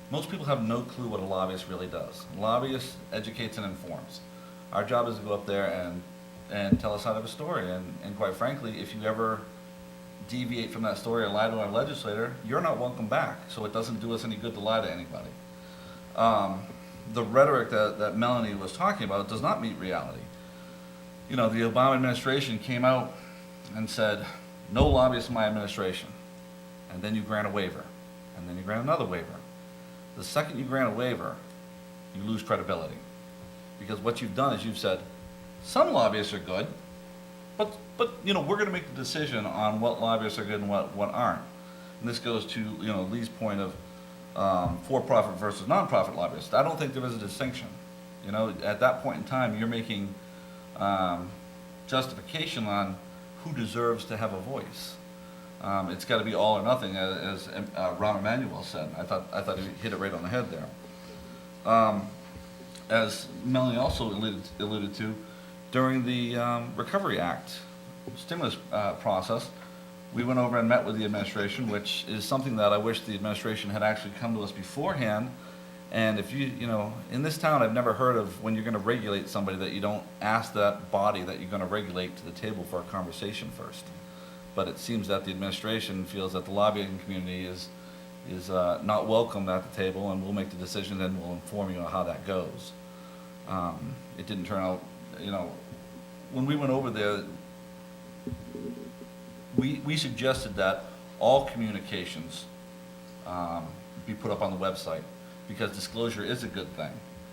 Most people have no clue what a lobbyist really does. A lobbyist educates and informs. Our job is to go up there and tell a side of a story. And quite frankly, if you ever deviate from that story or lie to our legislator, you're not welcome back. So it doesn't do us any good to lie to anybody. The rhetoric that Melanie was talking about does not meet reality. You know, the Obama administration came out and said, no lobbyists in my administration. And then you grant a waiver. And then you grant another waiver. The second you grant a waiver, you lose credibility. Because what you've done is you've said, some lobbyists are good, but you know, we're going to make the decision on what lobbyists are good and what aren't. And this goes to, you know, Lee's point of for-profit versus non-profit lobbyists. I don't think there is a distinction. You know, at that point in time, you're making justification on who deserves to have a voice. It's got to be all or nothing, as Rahm Emanuel said. I thought he hit it right on the head there. As Melanie also alluded to, during the Recovery Act stimulus process, we went over and met with the administration, which is something that I wish the administration had actually come to us beforehand. And if you know, in this town, I've never heard of when you're going to regulate somebody that you don't ask that body that you're going to regulate to the table for a conversation first. But it seems that the administration feels that the lobbying community is not welcome at the table, and we'll make the decision and we'll inform you on how that goes. It didn't turn out, you know, when we went over there, we suggested that all communications be put up on the website, because disclosure is a good thing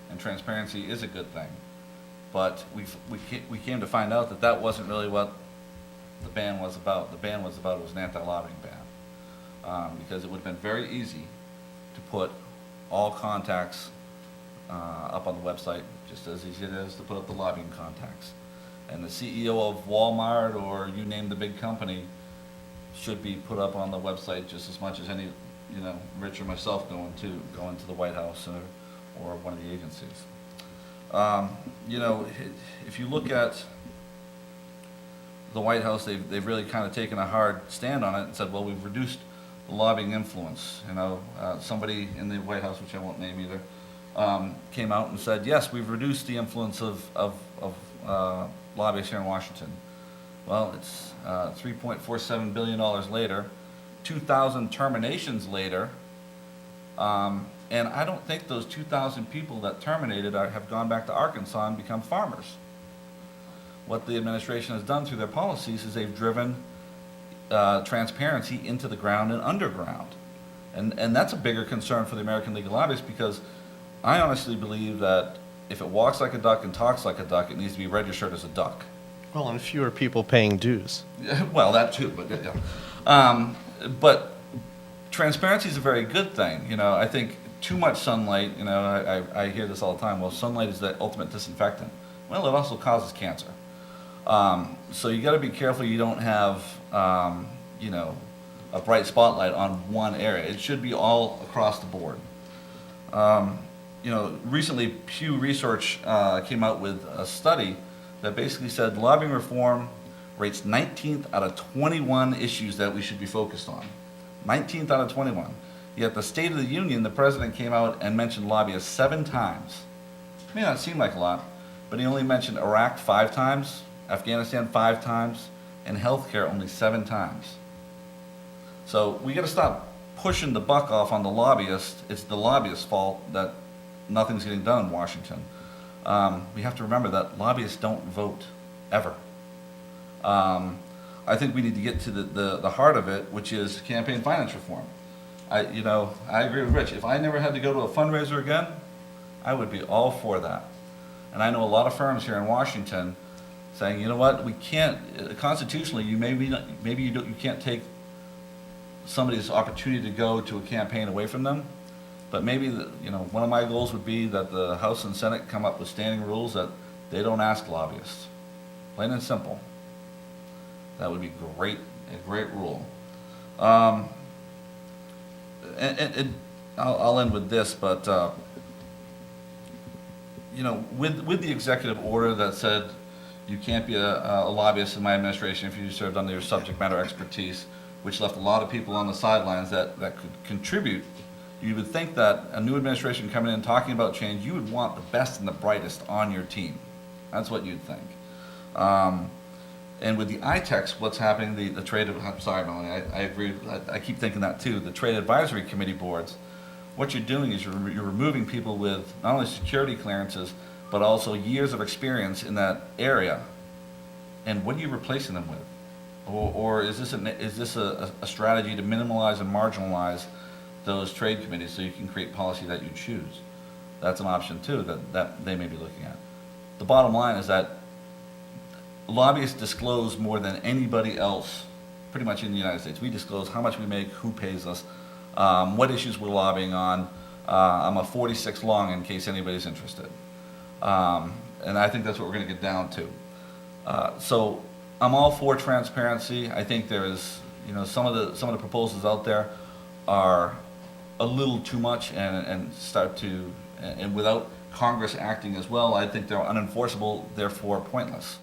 and transparency is a good thing. But we came to find out that that wasn't really what the ban was about. The ban was about, it was an anti-lobbying ban, because it would have been very easy to put all contacts up on the website, just as easy as it is to put up the lobbying contacts. And the CEO of Walmart, or you name the big company, should be put up on the website just as much as any, you know, Rich or myself going to the White House or one of the agencies. You know, if you look at the White House, they've really kind of taken a hard stand on it and said, well, we've reduced the lobbying influence. You know, somebody in the White House, which I won't name either, came out and said, yes, we've reduced the influence of lobbyists here in Washington. Well, it's $3.47 billion later, 2,000 terminations later, and I don't think those 2,000 people that terminated have gone back to Arkansas and become farmers. What the administration has done through their policies is they've driven transparency into the ground and underground. And that's a bigger concern for the American League of Lobbyists, because I honestly believe that if it walks like a duck and talks like a duck, it needs to be registered as a duck. Well, and fewer people paying dues. Well, that too, but yeah. But transparency is a very good thing. You know, I think too much sunlight, you know, I hear this all the time, well, sunlight is the ultimate disinfectant. Well, it also causes cancer. So you got to be careful you don't have, you know, a bright spotlight on one area. It should be all across the board. You know, recently Pew Research came out with a study that basically said lobbying reform rates 19th out of 21 issues that we should be focused on. 19th out of 21. Yet the State of the Union, the president came out and mentioned lobbyists 7 times. It may not seem like a lot, but he only mentioned Iraq 5 times, Afghanistan 5 times, and healthcare only 7 times. So we got to stop pushing the buck off on the lobbyists. It's the lobbyists' fault that nothing's getting done in Washington. We have to remember that lobbyists don't vote, ever. I think we need to get to the heart of it, which is campaign finance reform. I agree with Rich. If I never had to go to a fundraiser again, I would be all for that. And I know a lot of firms here in Washington saying, you know what, we can't, constitutionally, you can't take somebody's opportunity to go to a campaign away from them. But maybe, one of my goals would be that the House and Senate come up with standing rules that they don't ask lobbyists. Plain and simple. That would be great, a great rule. And I'll end with this, but with the executive order that said you can't be a lobbyist in my administration if you served under your subject matter expertise, which left a lot of people on the sidelines that could contribute, you would think that a new administration coming in talking about change, you would want the best and the brightest on your team. That's what you'd think. And with the ITEX, what's happening, the trade, I'm sorry, Melanie, I agree, I keep thinking that too, the trade advisory committee boards, what you're doing is you're removing people with not only security clearances, but also years of experience in that area. And what are you replacing them with? Or is this a strategy to minimize and marginalize those trade committees so you can create policy that you choose? That's an option too that they may be looking at. The bottom line is that lobbyists disclose more than anybody else, pretty much in the United States. We disclose how much we make, who pays us, what issues we're lobbying on. I'm a 46 long in case anybody's interested. And I think that's what we're going to get down to. So I'm all for transparency. I think there is, some of the proposals out there are a little too much and without Congress acting as well, I think they're unenforceable, therefore pointless.